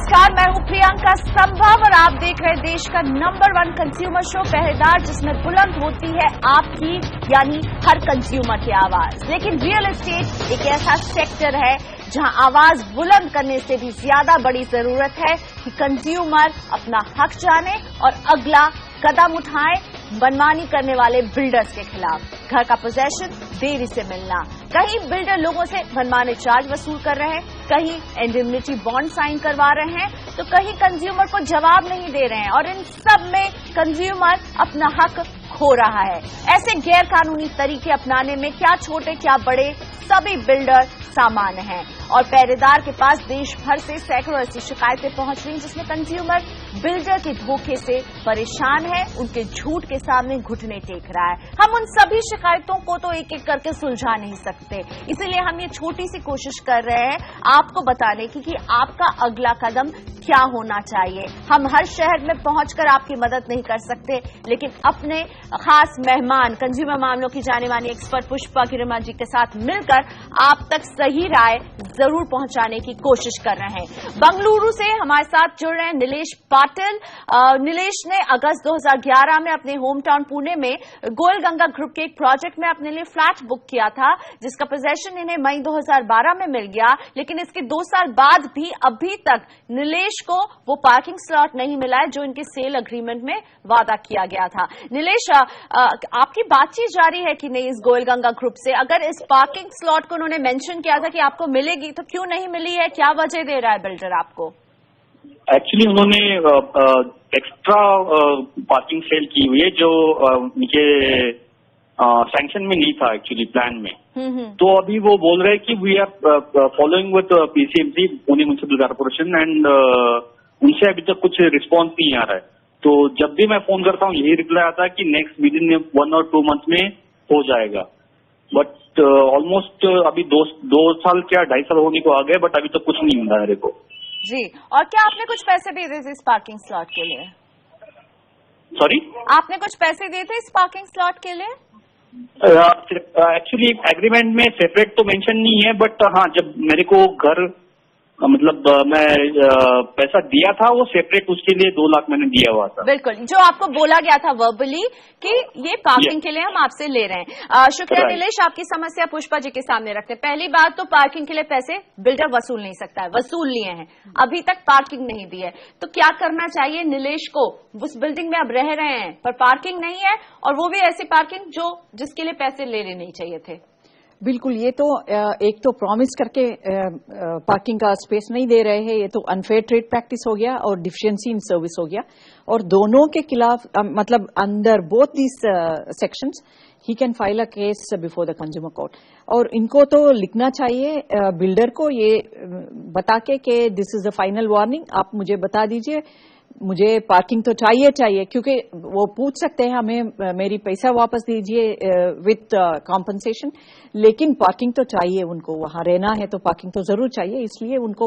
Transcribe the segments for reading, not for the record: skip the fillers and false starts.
नमस्कार, मैं हूं प्रियंका संभव और आप देख रहे हैं देश का नंबर 1 कंज्यूमर शो पहरेदार, जिसमें बुलंद होती है आपकी यानी हर कंज्यूमर की आवाज। लेकिन रियल एस्टेट एक ऐसा सेक्टर है जहां आवाज बुलंद करने से भी ज्यादा बड़ी जरूरत है कि कंज्यूमर अपना हक जाने और अगला कदम उठाए मनमानी करने वाले बिल्डर्स के खिलाफ। घर का पोजेशन देरी से मिलना, कहीं बिल्डर लोगों से मनमाने चार्ज वसूल कर रहे हैं, कहीं इंडेमनिटी बॉन्ड साइन करवा रहे हैं, तो कहीं कंज्यूमर को जवाब नहीं दे रहे हैं और इन सब में कंज्यूमर अपना हक खो रहा है। ऐसे गैर कानूनी तरीके अपनाने में क्या छोटे क्या बड़े सभी बिल्डर सामान्य हैं और पहरेदार के पास देश भर से सैकड़ों ऐसी शिकायतें पहुंच रही जिसमें कंज्यूमर बिल्डर के धोखे से परेशान है, उनके झूठ के सामने घुटने टेक रहा है। हम उन सभी शिकायतों को तो एक एक करके सुलझा नहीं सकते, इसीलिए हम ये छोटी सी कोशिश कर रहे हैं आपको बताने की कि आपका अगला कदम क्या होना चाहिए। हम हर शहर में पहुंचकर आपकी मदद नहीं कर सकते, लेकिन अपने खास मेहमान कंज्यूमर मामलों की जाने मानी एक्सपर्ट पुष्पा गिरिमा जी के साथ मिलकर आप तक सही राय जरूर पहुंचाने की कोशिश कर रहे हैं। बंगलुरु से हमारे साथ जुड़ रहे हैं नीलेश पाटिल। नीलेश ने अगस्त 2011 में अपने होम टाउन पुणे में गोयल गंगा ग्रुप के एक प्रोजेक्ट में अपने लिए फ्लैट बुक किया था, जिसका पोजेशन इन्हें मई 2012 में मिल गया। लेकिन इसके 2 साल बाद भी अभी तक नीलेश को वो पार्किंग स्लॉट नहीं मिला है जो इनके सेल अग्रीमेंट में वादा किया गया था। नीलेश, आपकी बातचीत जारी है कि नहीं इस गोयल गंगा ग्रुप से? अगर इस पार्किंग स्लॉट को उन्होंने मेंशन किया था कि आपको मिलेगी, तो क्यों नहीं मिली है? क्या वजह दे रहा है बिल्डर आपको? एक्चुअली उन्होंने एक्स्ट्रा पार्किंग सेल की हुई है जो उनके सैंक्शन में नहीं था एक्चुअली प्लान में। तो अभी वो बोल रहे हैं कि we are following with PCMC Pune municipal corporation and उनसे अभी तक कुछ रिस्पॉन्स नहीं आ रहा है। तो जब भी मैं फोन करता हूँ यही रिप्लाई आता है कि नेक्स्ट विद इन 1 और 2 मंथ में हो जाएगा। बट ऑलमोस्ट अभी 2 साल क्या 2.5 साल होने को आ गए, बट अभी तक कुछ नहीं मिला है मेरे को। जी, और क्या आपने कुछ पैसे दिए थे इस पार्किंग स्लॉट के लिए? सॉरी, आपने कुछ पैसे दिए थे इस पार्किंग स्लॉट के लिए? एक्चुअली एग्रीमेंट में सेपरेट तो मेंशन नहीं है, बट हाँ जब मेरे को घर मतलब मैं पैसा दिया था वो सेपरेट उसके लिए 2 लाख मैंने दिया हुआ था। बिल्कुल, जो आपको बोला गया था वर्बली कि ये पार्किंग के लिए हम आपसे ले रहे हैं। शुक्रिया नीलेश, आपकी समस्या पुष्पा जी के सामने रखते हैं। पहली बात तो पार्किंग के लिए पैसे बिल्डर वसूल नहीं सकता है, वसूल लिए हैं, अभी तक पार्किंग नहीं दी है। तो क्या करना चाहिए नीलेश को? उस बिल्डिंग में अब रह रहे हैं पर पार्किंग नहीं है, और वो भी ऐसी पार्किंग जिसके लिए पैसे लेने नहीं चाहिए थे। बिल्कुल, ये तो एक तो प्रॉमिस करके पार्किंग का स्पेस नहीं दे रहे हैं, ये तो अनफेयर ट्रेड प्रैक्टिस हो गया और डिफिशिएंसी इन सर्विस हो गया। और दोनों के खिलाफ मतलब under both this sections he can file a case before the consumer court. और इनको तो लिखना चाहिए बिल्डर को ये बता के this is the final warning, आप मुझे बता दीजिए मुझे पार्किंग तो चाहिए, क्योंकि वो पूछ सकते हैं हमें मेरी पैसा वापस दीजिए विथ कॉम्पनसेशन, लेकिन पार्किंग तो चाहिए उनको, वहां रहना है तो पार्किंग तो जरूर चाहिए, इसलिए उनको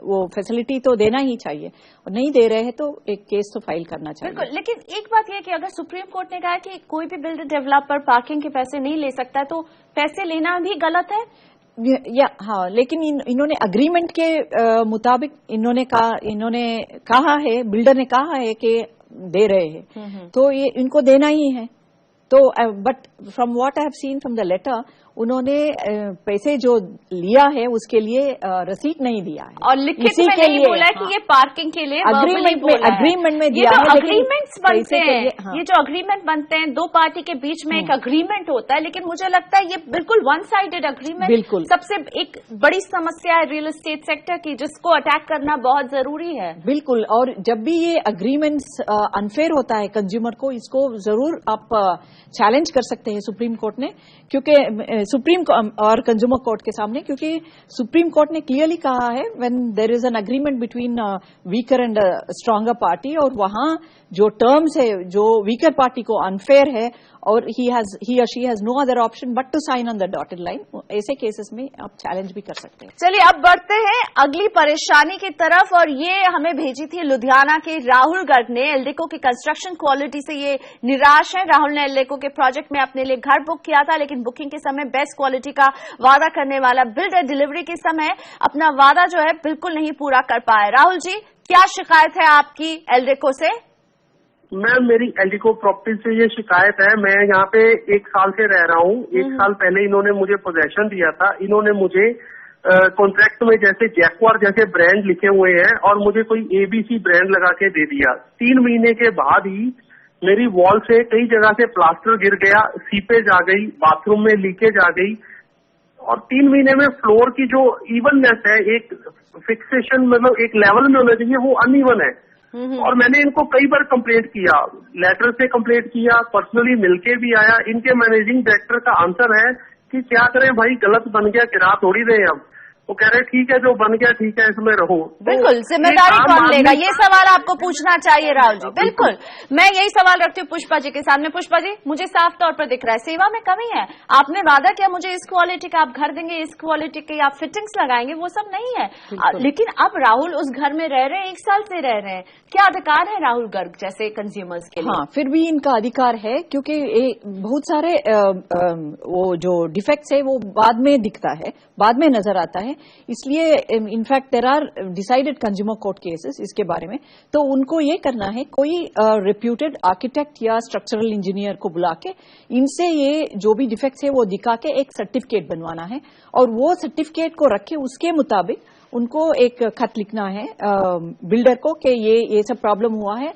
वो फैसिलिटी तो देना ही चाहिए। और नहीं दे रहे हैं तो एक केस तो फाइल करना चाहिए। बिल्कुल, लेकिन एक बात यह कि अगर सुप्रीम कोर्ट ने कहा कि कोई भी बिल्डर डेवलपर पार्किंग के पैसे नहीं ले सकता है, तो पैसे लेना भी गलत है? हाँ, लेकिन इन्होंने अग्रीमेंट के मुताबिक इन्होंने कहा है, बिल्डर ने कहा है कि दे रहे हैं, तो ये इनको देना ही है। तो but from what I have seen from the letter, उन्होंने पैसे जो लिया है उसके लिए रसीद नहीं दिया है और लिखित में नहीं बोला कि ये पार्किंग के लिए अग्रीमेंट में दिया है। अग्रीमेंट्स बनते हैं, ये जो अग्रीमेंट बनते हैं 2 पार्टी के बीच में एक अग्रीमेंट होता है, लेकिन मुझे लगता है ये बिल्कुल 1 साइडेड अग्रीमेंट। बिल्कुल, सबसे एक बड़ी समस्या है रियल एस्टेट सेक्टर की, जिसको अटैक करना बहुत जरूरी है। बिल्कुल, और जब भी ये अग्रीमेंट्स अनफेयर होता है कंज्यूमर को, इसको जरूर आप चैलेंज कर सकते हैं सुप्रीम कोर्ट ने, क्योंकि सुप्रीम और कंज्यूमर कोर्ट के सामने, क्योंकि सुप्रीम कोर्ट ने क्लियरली कहा है when there is an agreement between weaker and stronger party, और वहां जो टर्म्स है जो वीकर पार्टी को अनफेयर है और he or she has no other option but to sign on the dotted line. ऐसे केसेस में आप चैलेंज भी कर सकते हैं। चलिए अब बढ़ते हैं अगली परेशानी की तरफ, और ये हमें भेजी थी लुधियाना के राहुल गर्ग ने। एल्डेको की कंस्ट्रक्शन क्वालिटी से ये निराश है। राहुल ने एल्डेको के प्रोजेक्ट में अपने लिए घर बुक किया था, लेकिन बुकिंग के समय बेस्ट क्वालिटी का वादा करने वाला बिल्डर डिलीवरी के समय अपना वादा जो है बिल्कुल नहीं पूरा कर पाया। राहुल जी, क्या शिकायत है आपकी एल्डेको से? मैम, मेरी एल्डेको प्रॉपर्टी से ये शिकायत है। मैं यहाँ पे 1 साल से रह रहा हूँ। 1 साल पहले इन्होंने मुझे पोजेशन दिया था। इन्होंने मुझे कॉन्ट्रैक्ट में जैसे जैक्वार जैसे ब्रांड लिखे हुए हैं और मुझे कोई ABC ब्रांड लगा के दे दिया। 3 महीने के बाद ही मेरी वॉल से कई जगह से प्लास्टर गिर गया, सीपेज आ गई, बाथरूम में लीकेज आ गई, और 3 महीने में फ्लोर की जो इवननेस है, एक फिक्सेशन मतलब एक लेवल में होना चाहिए, वो अनइवन है। और मैंने इनको कई बार कंप्लेंट किया, लेटर से कंप्लेंट किया, पर्सनली मिलके भी आया। इनके मैनेजिंग डायरेक्टर का आंसर है कि क्या करें भाई, गलत बन गया, गिरा थोड़ी रहे हम। वो कह रहे ठीक है, जो बन गया ठीक है, इसमें रहो। बिल्कुल, जिम्मेदारी कौन लेगा, ये सवाल आपको पूछना चाहिए राहुल जी। बिल्कुल, मैं यही सवाल रखती हूँ पुष्पा जी के सामने। पुष्पा जी, मुझे साफ तौर पर दिख रहा है सेवा में कमी है। आपने वादा किया मुझे इस क्वालिटी का आप घर देंगे, इस क्वालिटी के आप फिटिंग्स लगाएंगे, वो सब नहीं है। लेकिन अब राहुल उस घर में रह रहे हैं, 1 साल से रह रहे हैं। क्या अधिकार है राहुल गर्ग जैसे कंज्यूमर्स के लिए? हाँ, फिर भी इनका अधिकार है, क्योंकि बहुत सारे वो जो डिफेक्ट्स है वो बाद में दिखता है, बाद में नजर आता है। इसलिए in fact there are decided consumer court cases इसके बारे में। तो उनको ये करना है, कोई रेप्यूटेड आर्किटेक्ट या स्ट्रक्चरल इंजीनियर को बुला के इनसे ये जो भी डिफेक्ट्स है वो दिखा के एक सर्टिफिकेट बनवाना है, और वो सर्टिफिकेट को रखे उसके मुताबिक उनको एक खत लिखना है बिल्डर को कि ये सब प्रॉब्लम हुआ है,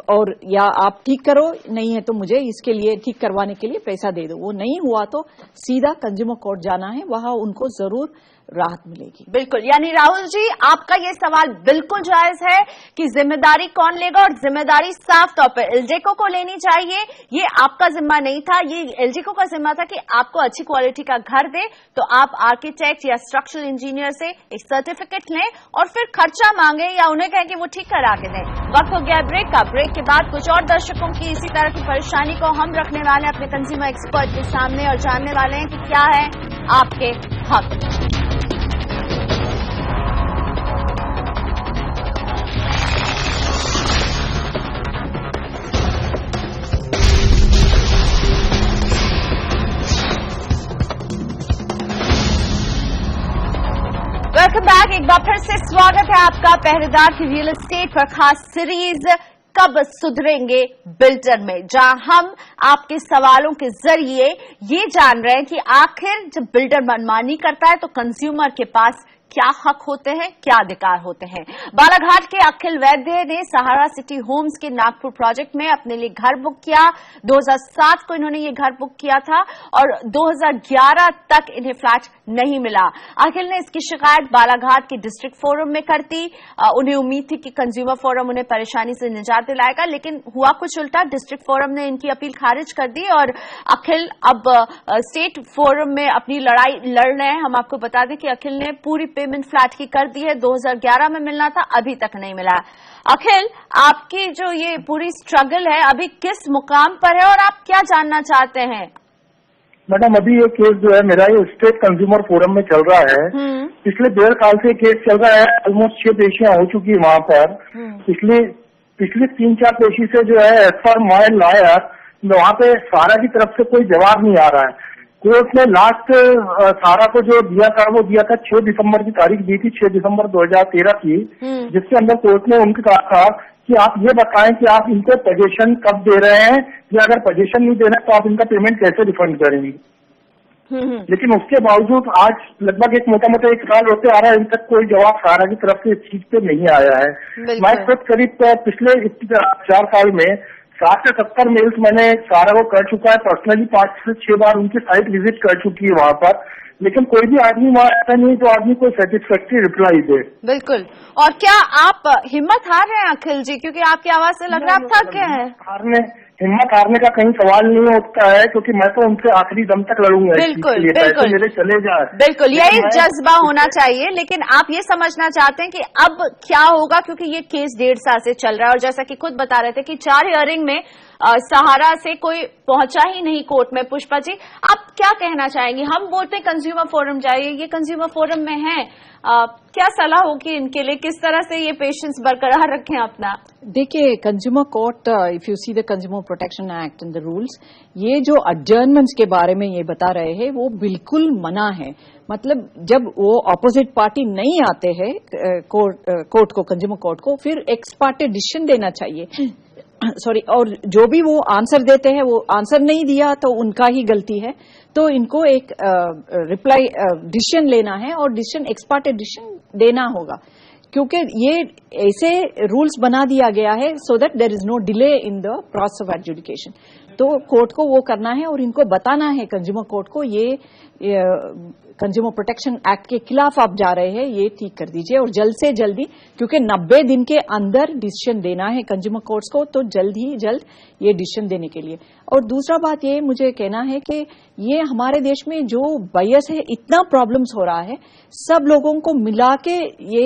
और या आप ठीक करो, नहीं है तो मुझे इसके लिए ठीक करवाने के लिए पैसा दे दो। वो नहीं हुआ तो सीधा कंज्यूमर कोर्ट जाना है, वहां उनको जरूर राहत मिलेगी। बिल्कुल, यानी राहुल जी आपका ये सवाल बिल्कुल जायज है कि जिम्मेदारी कौन लेगा, और जिम्मेदारी साफ तौर पर एल्डेको को लेनी चाहिए। ये आपका जिम्मा नहीं था, ये एल्डेको का जिम्मा था कि आपको अच्छी क्वालिटी का घर दे। तो आप आर्किटेक्ट या स्ट्रक्चरल इंजीनियर से एक सर्टिफिकेट लें और फिर खर्चा मांगे या उन्हें कहें कि वो ठीक करा के दें। वक्त हो गया ब्रेक का। ब्रेक के बाद कुछ और दर्शकों की इसी तरह की परेशानी को हम रखने वाले हैं अपने कंज्यूमर एक्सपर्ट के सामने, और जानने वाले हैं कि क्या है आपके हक। Welcome back. एक बार फिर से स्वागत है आपका पहरेदार की रियल एस्टेट पर खास सीरीज कब सुधरेंगे बिल्डर में, जहां हम आपके सवालों के जरिए ये जान रहे हैं कि आखिर जब बिल्डर मनमानी करता है तो कंज्यूमर के पास क्या हक होते हैं, क्या अधिकार होते हैं। बालाघाट के अखिल वैद्य ने सहारा सिटी होम्स के नागपुर प्रोजेक्ट में अपने लिए घर बुक किया। 2007 को इन्होंने ये घर बुक किया था और 2011 तक इन्हें फ्लैट नहीं मिला। अखिल ने इसकी शिकायत बालाघाट के डिस्ट्रिक्ट फोरम में कर दी। उन्हें उम्मीद थी कि कंज्यूमर फोरम उन्हें परेशानी से निजात दिलाएगा, लेकिन हुआ कुछ उल्टा। डिस्ट्रिक्ट फोरम ने इनकी अपील खारिज कर दी और अखिल अब स्टेट फोरम में अपनी लड़ाई लड़ रहे हैं। हम आपको बता दें कि अखिल ने पूरी पेमेंट फ्लैट की कर दी है। 2011 में मिलना था, अभी तक नहीं मिला। अखिल, आपकी जो ये पूरी स्ट्रगल है अभी किस मुकाम पर है और आप क्या जानना चाहते हैं? मैडम, अभी ये केस जो है मेरा ये स्टेट कंज्यूमर फोरम में चल रहा है। पिछले 1.5 साल से केस चल रहा है। ऑलमोस्ट 6 पेशियां हो चुकी है वहां पर। पिछले 3-4 पेशी से जो है एज पर माय लॉयर वहां पे सारा की तरफ से कोई जवाब नहीं आ रहा है। कोर्ट ने लास्ट सारा को जो दिया था वो दिया था 6 दिसंबर की तारीख दी थी, 6 दिसंबर 2013 की, जिसके अंदर कोर्ट ने उनको कहा था कि आप ये बताएं कि आप इनको पोजीशन कब दे रहे हैं, या अगर पोजीशन नहीं दे रहे तो आप इनका पेमेंट कैसे रिफंड करेंगे। लेकिन उसके बावजूद आज लगभग एक मोटा 1 साल होते आ रहा है, अभी तक कोई जवाब सारा की तरफ से इस चीज पे नहीं आया है। मैं खुद करीब पिछले 4 साल में 60 से 70 मेल्स मैंने सारा को कर चुका है। पर्सनली 5 से 6 बार उनकी साइट विजिट कर चुकी है वहां पर, लेकिन कोई भी आदमी वहाँ ऐसा नहीं जो आदमी को सेटिस्फैक्ट्री रिप्लाई दे। बिल्कुल। और क्या आप हिम्मत हार रहे हैं अखिल जी, क्योंकि आपकी आवाज से लग रहा है आप थक गए हैं? हिम्मत हारने का कहीं सवाल नहीं उठता है, क्योंकि मैं तो उनसे आखिरी दम तक लड़ूंगा। बिल्कुल बिल्कुल मेरे चले जाए, बिल्कुल यही जज्बा होना चाहिए। लेकिन आप ये समझना चाहते हैं कि अब क्या होगा, क्योंकि ये केस 1.5 साल से चल रहा है और जैसा कि खुद बता रहे थे कि 4 हियरिंग में सहारा से कोई पहुंचा ही नहीं कोर्ट में। पुष्पा जी, आप क्या कहना चाहेंगे? हम बोलते हैं कंज्यूमर फोरम जाइए, ये कंज्यूमर फोरम में है, क्या सलाह होगी इनके लिए, किस तरह से ये पेशेंस बरकरार रखें अपना? देखिए, consumer court, if you see the consumer protection act and the rules, ये जो अडजर्नमेंट्स के बारे में ये बता रहे हैं वो बिल्कुल मना है। मतलब जब वो ऑपोजिट पार्टी नहीं आते हैं कोर्ट को, कंज्यूमर कोर्ट को, फिर एक्स पार्टी डिसीजन देना चाहिए। सॉरी, और जो भी वो आंसर देते हैं, वो आंसर नहीं दिया तो उनका ही गलती है। तो इनको एक रिप्लाई डिसीजन लेना है और डिसीजन एक्स पार्टी डिसीजन देना होगा, क्योंकि ये ऐसे रूल्स बना दिया गया है so that there is no delay in the process of adjudication. तो कोर्ट को वो करना है और इनको बताना है कंज्यूमर कोर्ट को, ये कंज्यूमर प्रोटेक्शन एक्ट के खिलाफ आप जा रहे हैं, ये ठीक कर दीजिए और जल्द से जल्दी, क्योंकि 90 दिन के अंदर डिसीजन देना है कंज्यूमर कोर्ट्स को, तो जल्द ही जल्द ये डिसीजन देने के लिए। और दूसरा बात ये मुझे कहना है कि ये हमारे देश में जो बायस है, इतना प्रॉब्लम्स हो रहा है, सब लोगों को मिला के ये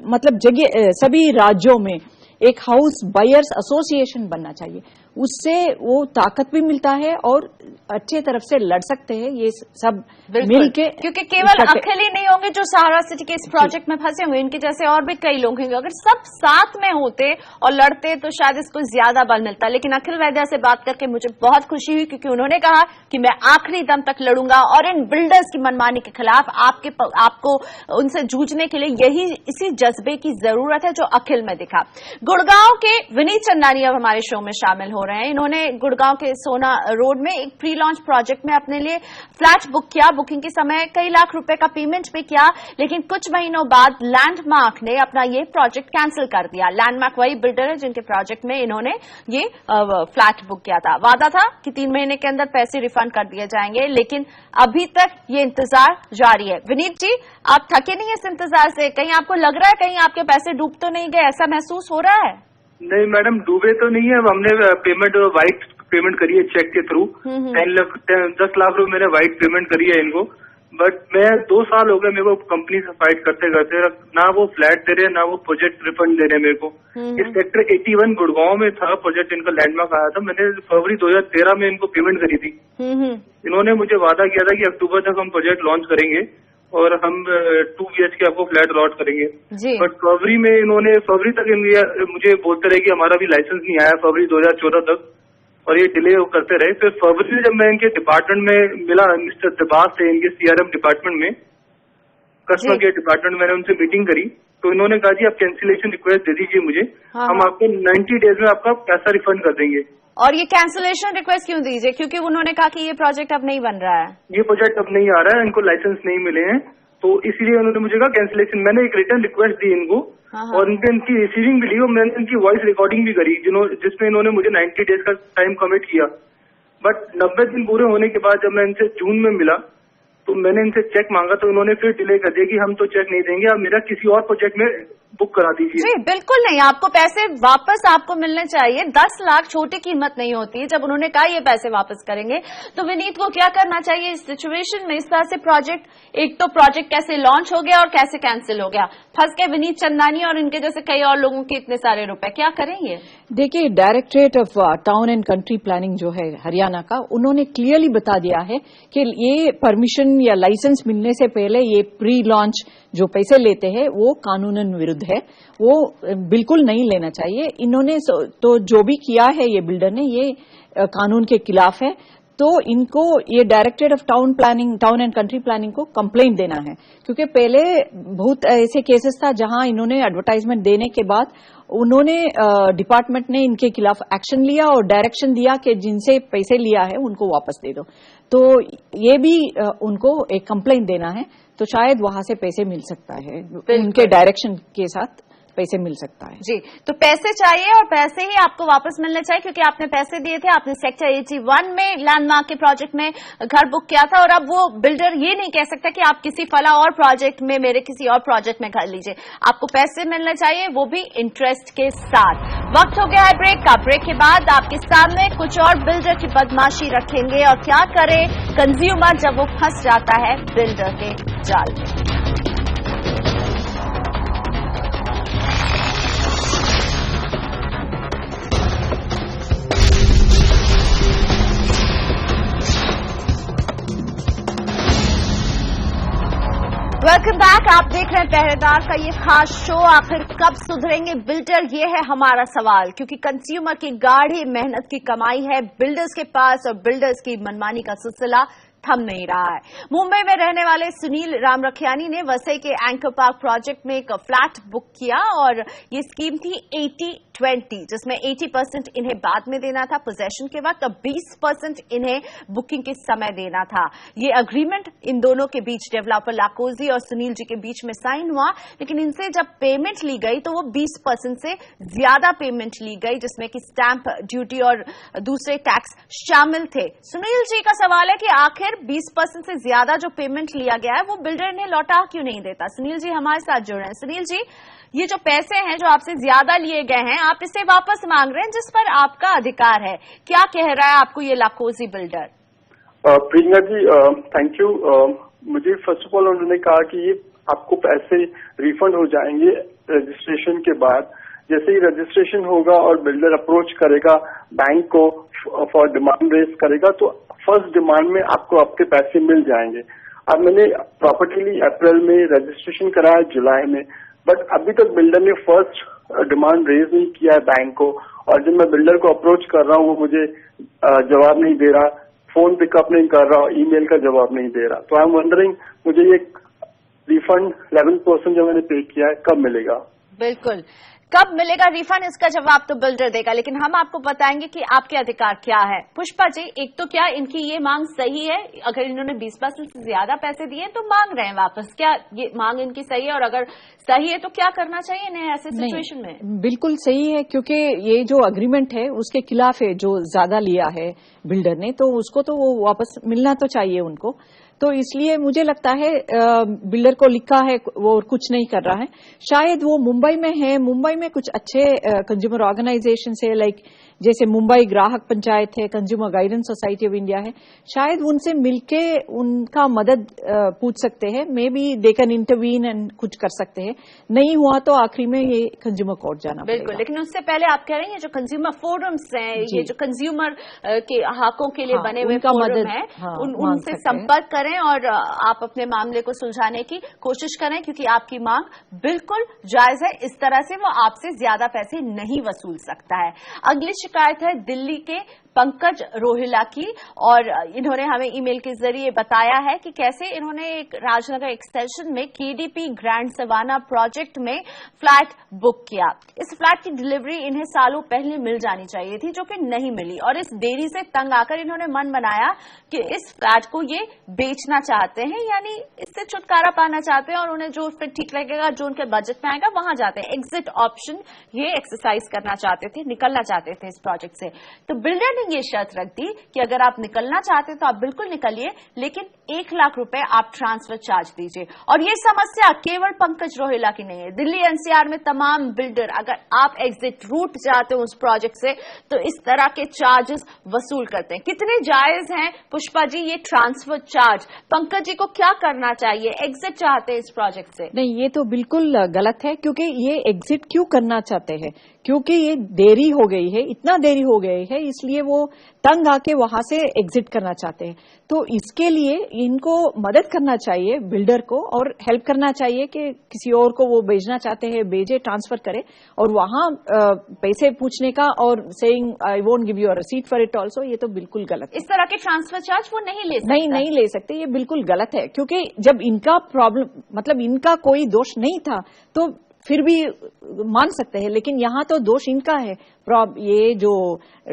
मतलब जगह सभी राज्यों में एक हाउस बायर्स एसोसिएशन बनना चाहिए। उससे वो ताकत भी मिलता है और अच्छे तरफ से लड़ सकते हैं ये सब मिलके, क्योंकि केवल अखिल ही नहीं होंगे जो सहारा सिटी के इस प्रोजेक्ट में फंसे हुए, इनके जैसे और भी कई लोग होंगे। अगर सब साथ में होते और लड़ते तो शायद इसको ज्यादा बल मिलता। लेकिन अखिल वैद्या से बात करके मुझे बहुत खुशी हुई, क्योंकि उन्होंने कहा कि मैं आखिरी दम तक लड़ूंगा और इन बिल्डर्स की मनमानी के खिलाफ आपको उनसे जूझने के लिए इसी जज्बे की जरूरत है जो अखिल में दिखा। गुड़गांव के विनीत चंदानी अब हमारे शो में शामिल हो रहे हैं। इन्होंने गुड़गांव के सोना रोड में एक प्री लॉन्च प्रोजेक्ट में अपने लिए फ्लैट बुक किया। बुकिंग के समय कई लाख रुपए का पेमेंट भी किया, लेकिन कुछ महीनों बाद लैंडमार्क ने अपना ये प्रोजेक्ट कैंसिल कर दिया। लैंडमार्क वही बिल्डर है जिनके प्रोजेक्ट में इन्होंने ये फ्लैट बुक किया था। वादा था कि 3 महीने के अंदर पैसे रिफंड कर दिए जाएंगे, लेकिन अभी तक ये इंतजार जारी है। विनीत जी, आप थके नहीं इस इंतजार से? कहीं आपको लग रहा है कहीं आपके पैसे डूब तो नहीं गए, ऐसा महसूस हो रहा है? नहीं मैडम, डूबे तो नहीं है। हमने पेमेंट वाइट पेमेंट करी है चेक के थ्रू। 10 लाख रुपए मैंने वाइट पेमेंट करी है इनको। बट मैं 2 साल हो गए मेरे को कंपनी से फाइट करते करते, ना वो फ्लैट दे रहे, ना वो प्रोजेक्ट रिफंड दे रहे मेरे को। इस सेक्टर 81 गुड़गांव में था प्रोजेक्ट, इनका लैंडमार्क आया था। मैंने फरवरी 2013 में इनको पेमेंट करी थी। इन्होंने मुझे वादा किया था कि अक्टूबर तक हम प्रोजेक्ट लॉन्च करेंगे और हम 2 BHK आपको फ्लैट अलॉट करेंगे। बट फरवरी तक मुझे बोलते रहे कि हमारा भी लाइसेंस नहीं आया, फरवरी 2014 तक, और ये डिले करते रहे। फिर फरवरी में जब मैं इनके डिपार्टमेंट में मिला, मिस्टर दिबास थे इनके CRM डिपार्टमेंट में, कस्टमर केयर डिपार्टमेंट में, मैंने उनसे मीटिंग करी तो इन्होंने कहा जी आप कैंसिलेशन रिक्वेस्ट दे दीजिए मुझे, हम आपको 90 डेज में आपका पैसा रिफंड कर देंगे। और ये कैंसिलेशन रिक्वेस्ट क्यों दीजिए? क्योंकि उन्होंने कहा कि ये प्रोजेक्ट अब नहीं बन रहा है। ये प्रोजेक्ट अब नहीं आ रहा है, इनको लाइसेंस नहीं मिले हैं, तो इसीलिए उन्होंने मुझे कहा कैंसिलेशन। मैंने एक रिटर्न रिक्वेस्ट दी इनको और इनकी रिसीविंग भी ली और मैंने इनकी वॉइस रिकॉर्डिंग भी करी जिसमें इन्होंने मुझे 90 डेज का टाइम कमिट किया। बट 90 दिन पूरे होने के बाद जब मैं इनसे जून में मिला तो मैंने इनसे चेक मांगा तो उन्होंने फिर डिले कर दिया कि हम तो चेक नहीं देंगे, आप मेरा किसी और प्रोजेक्ट में बुक करा दीजिए। जी बिल्कुल नहीं, आपको पैसे वापस आपको मिलने चाहिए। 10 लाख छोटी कीमत नहीं होती। जब उन्होंने कहा ये पैसे वापस करेंगे तो विनीत को क्या करना चाहिए इस सिचुएशन में? इस तरह से प्रोजेक्ट, एक तो प्रोजेक्ट कैसे लॉन्च हो गया और कैसे कैंसिल हो गया, फंस गए विनीत चंदानी और इनके जैसे कई और लोगों के इतने सारे रुपए, क्या करेंगे? देखिए, directorate of town and country planning जो है हरियाणा का, उन्होंने क्लियरली बता दिया है कि ये परमिशन या लाइसेंस मिलने से पहले ये प्री लॉन्च जो पैसे लेते हैं वो कानूनन विरुद्ध है, वो बिल्कुल नहीं लेना चाहिए। इन्होंने तो जो भी किया है ये बिल्डर ने, ये कानून के खिलाफ है। तो इनको ये directorate of town and country planning को कंप्लेंट देना है, क्योंकि पहले बहुत ऐसे केसेस था जहां इन्होंने एडवर्टाइजमेंट देने के बाद उन्होंने डिपार्टमेंट ने इनके खिलाफ एक्शन लिया और डायरेक्शन दिया कि जिनसे पैसे लिया है उनको वापस दे दो। तो ये भी उनको एक कंप्लेंट देना है, तो शायद वहां से पैसे मिल सकता है उनके डायरेक्शन के साथ। पैसे मिल सकता है। जी, तो पैसे चाहिए और पैसे ही आपको वापस मिलने चाहिए, क्योंकि आपने पैसे दिए थे, आपने सेक्टर 81 में लैंडमार्क के प्रोजेक्ट में घर बुक किया था, और अब वो बिल्डर ये नहीं कह सकता कि आप किसी फला और प्रोजेक्ट में, मेरे किसी और प्रोजेक्ट में घर लीजिए। आपको पैसे मिलने चाहिए, वो भी इंटरेस्ट के साथ। वक्त हो गया है ब्रेक का। ब्रेक के बाद आपके सामने कुछ और बिल्डर की बदमाशी रखेंगे और क्या करे कंज्यूमर जब वो फंस जाता है बिल्डर के जाल में। Welcome back. आप देख रहे हैं पहरेदार का ये खास शो। आखिर कब सुधरेंगे बिल्डर, ये है हमारा सवाल, क्योंकि कंज्यूमर की गाढ़ी मेहनत की कमाई है बिल्डर्स के पास और बिल्डर्स की मनमानी का सिलसिला थम नहीं रहा है। मुंबई में रहने वाले सुनील रामरखियानी ने वसई के एंकर पार्क प्रोजेक्ट में एक फ्लैट बुक किया और ये स्कीम थी 80-20, जिसमें 80% इन्हें बाद में देना था पोजेशन के वक्त और 20% इन्हें बुकिंग के समय देना था। ये अग्रीमेंट इन दोनों के बीच, डेवलपर लाकोजी और सुनील जी के बीच में साइन हुआ, लेकिन इनसे जब पेमेंट ली गई तो वो 20% से ज्यादा पेमेंट ली गई, जिसमें कि स्टैंप ड्यूटी और दूसरे टैक्स शामिल थे। सुनील जी का सवाल है कि आखिर 20% से ज्यादा जो पेमेंट लिया गया है वो बिल्डर इन्हें लौटा क्यों नहीं देता। सुनील जी हमारे साथ जुड़ रहे हैं। सुनील जी, ये जो पैसे हैं जो आपसे ज्यादा लिए गए हैं, आप इसे वापस मांग रहे हैं जिस पर आपका अधिकार है, क्या कह रहा है आपको ये लाकोजी builder? Priyanka ji, thank you. मुझे फर्स्ट ऑफ ऑल उन्होंने कहा कि ये आपको पैसे रिफंड हो जाएंगे रजिस्ट्रेशन के बाद। जैसे ही रजिस्ट्रेशन होगा और बिल्डर अप्रोच करेगा बैंक को फॉर डिमांड रेज करेगा तो फर्स्ट डिमांड में आपको आपके पैसे मिल जाएंगे। अब मैंने प्रॉपर्टी ली अप्रैल में, रजिस्ट्रेशन कराया जुलाई में, बट अभी तक बिल्डर ने फर्स्ट डिमांड रेज नहीं किया है बैंक को, और जब मैं बिल्डर को अप्रोच कर रहा हूँ वो मुझे जवाब नहीं दे रहा, फोन पिकअप नहीं कर रहा, ईमेल का जवाब नहीं दे रहा। तो आई एम वंडरिंग मुझे ये रिफंड 11% जो मैंने पे किया है कब मिलेगा? बिल्कुल, कब मिलेगा रिफंड, इसका जवाब तो बिल्डर देगा, लेकिन हम आपको बताएंगे कि आपके अधिकार क्या है। पुष्पा जी, एक तो क्या इनकी ये मांग सही है? अगर इन्होंने 20% से ज्यादा पैसे दिए तो मांग रहे हैं वापस, क्या ये मांग इनकी सही है? और अगर सही है तो क्या करना चाहिए इन्हें ऐसे सिचुएशन में? बिल्कुल सही है, क्योंकि ये जो अग्रीमेंट है उसके खिलाफ है, जो ज्यादा लिया है बिल्डर ने, तो उसको तो वो वापस मिलना तो चाहिए उनको। तो इसलिए मुझे लगता है बिल्डर को लिखा है वो कुछ नहीं कर रहा है। शायद वो मुंबई में है, मुंबई में कुछ अच्छे कंज्यूमर ऑर्गेनाइजेशन है, लाइक जैसे मुंबई ग्राहक पंचायत है, consumer guidance society of India है, शायद उनसे मिलके उनका मदद पूछ सकते हैं। May be they can intervene and कुछ कर सकते हैं। नहीं हुआ तो आखिरी में ये कंज्यूमर कोर्ट जाना बिल्कुल, लेकिन उससे पहले आप कह रहे हैं ये जो कंज्यूमर फोरम्स हैं, ये जो कंज्यूमर के हकों के लिए बने हुए फोरम है, उनसे संपर्क करें और आप अपने मामले को सुलझाने की कोशिश करें, क्योंकि आपकी मांग बिल्कुल जायज है। इस तरह से वो आपसे ज्यादा पैसे नहीं वसूल सकता है। अगली शिकायत है दिल्ली के पंकज रोहिला की, और इन्होंने हमें ईमेल के जरिए बताया है कि कैसे इन्होंने एक राजनगर एक्सटेंशन में केडीपी ग्रैंड सवाना प्रोजेक्ट में फ्लैट बुक किया। इस फ्लैट की डिलीवरी इन्हें सालों पहले मिल जानी चाहिए थी, जो कि नहीं मिली, और इस देरी से तंग आकर इन्होंने मन बनाया कि इस फ्लैट को ये बेचना चाहते हैं, यानी इससे छुटकारा पाना चाहते हैं और उन्हें जो फिर ठीक लगेगा, जो उनके बजट में आएगा वहां जाते हैं। एग्जिट ऑप्शन ये एक्सरसाइज करना चाहते थे, निकलना चाहते थे इस प्रोजेक्ट से। तो बिल्डर ने ये शर्त रख दी कि अगर आप निकलना चाहते तो आप बिल्कुल निकलिए, लेकिन 1 लाख रुपए आप ट्रांसफर चार्ज दीजिए। और ये समस्या केवल पंकज रोहिला की नहीं है, दिल्ली एनसीआर में तमाम बिल्डर, अगर आप एग्जिट रूट चाहते हो उस प्रोजेक्ट से तो इस तरह के चार्जेस वसूल करते हैं। कितने जायज हैं पुष्पा जी ये ट्रांसफर चार्ज? पंकज जी को क्या करना चाहिए? एग्जिट चाहते हैं इस प्रोजेक्ट से? नहीं, ये तो बिल्कुल गलत है, क्योंकि ये एग्जिट क्यों करना चाहते हैं? क्योंकि ये देरी हो गई है, इतना देरी हो गई है, इसलिए वो तंग आके वहां से एग्जिट करना चाहते हैं। तो इसके लिए इनको मदद करना चाहिए बिल्डर को, और हेल्प करना चाहिए कि किसी और को वो भेजना चाहते हैं भेजे, ट्रांसफर करे, और वहां पैसे पूछने का और saying I won't give you a receipt for it also, ये तो बिल्कुल गलत है। इस तरह के ट्रांसफर चार्ज वो नहीं ले सकते। नहीं ले सकते, ये बिल्कुल गलत है, क्योंकि जब इनका प्रॉब्लम, मतलब इनका कोई दोष नहीं था तो फिर भी मान सकते हैं, लेकिन यहाँ तो दोष इनका है। ये जो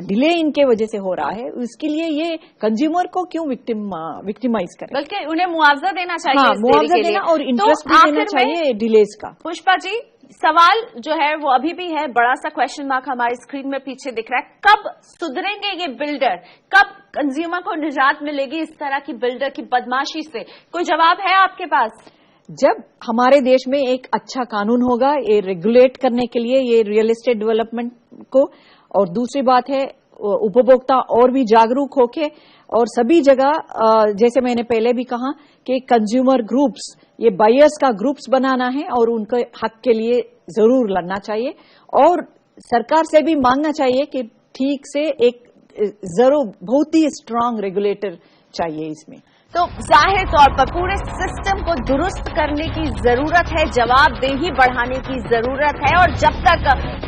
डिले इनके वजह से हो रहा है, उसके लिए ये कंज्यूमर को क्यों विक्टिमाइज करें? बल्कि उन्हें मुआवजा देना चाहिए। हाँ, मुआवजा देना और इंटरेस्ट भी देना चाहिए डिलेज का। पुष्पा जी, सवाल जो है वो अभी भी है, बड़ा सा क्वेश्चन मार्क हमारी स्क्रीन में पीछे दिख रहा है। कब सुधरेंगे ये बिल्डर, कब कंज्यूमर को निजात मिलेगी इस तरह की बिल्डर की बदमाशी से? कोई जवाब है आपके पास? जब हमारे देश में एक अच्छा कानून होगा ये रेगुलेट करने के लिए ये रियल एस्टेट डेवलपमेंट को, और दूसरी बात है उपभोक्ता और भी जागरूक होके और सभी जगह जैसे मैंने पहले भी कहा कि कंज्यूमर ग्रुप्स, ये बायर्स का ग्रुप्स बनाना है और उनके हक के लिए जरूर लड़ना चाहिए और सरकार से भी मांगना चाहिए कि ठीक से एक जरूर बहुत ही स्ट्रांग रेगुलेटर चाहिए इसमें। तो जाहिर तौर पर पूरे सिस्टम को दुरुस्त करने की जरूरत है, जवाबदेही बढ़ाने की जरूरत है, और जब तक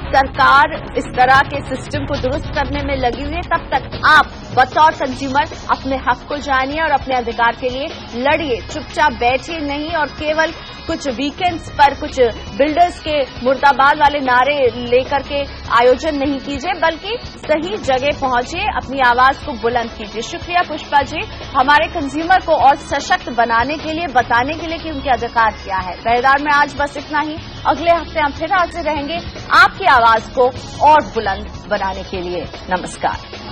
सरकार इस तरह के सिस्टम को दुरुस्त करने में लगी हुई है तब तक आप बतौर कंज्यूमर अपने हक को जानिए और अपने अधिकार के लिए लड़िए। चुपचाप बैठिए नहीं और केवल कुछ वीकेंड्स पर कुछ बिल्डर्स के मुर्दाबाद वाले नारे लेकर के आयोजन नहीं कीजिए, बल्कि सही जगह पहुंचिए, अपनी आवाज को बुलंद कीजिए। शुक्रिया पुष्पा जी, हमारे कंज्यूमर को और सशक्त बनाने के लिए, बताने के लिए कि उनके अधिकार क्या है। पहरेदार में आज बस इतना ही। अगले हफ्ते हम फिर हाजिर रहेंगे आपकी आवाज को और बुलंद बनाने के लिए। नमस्कार।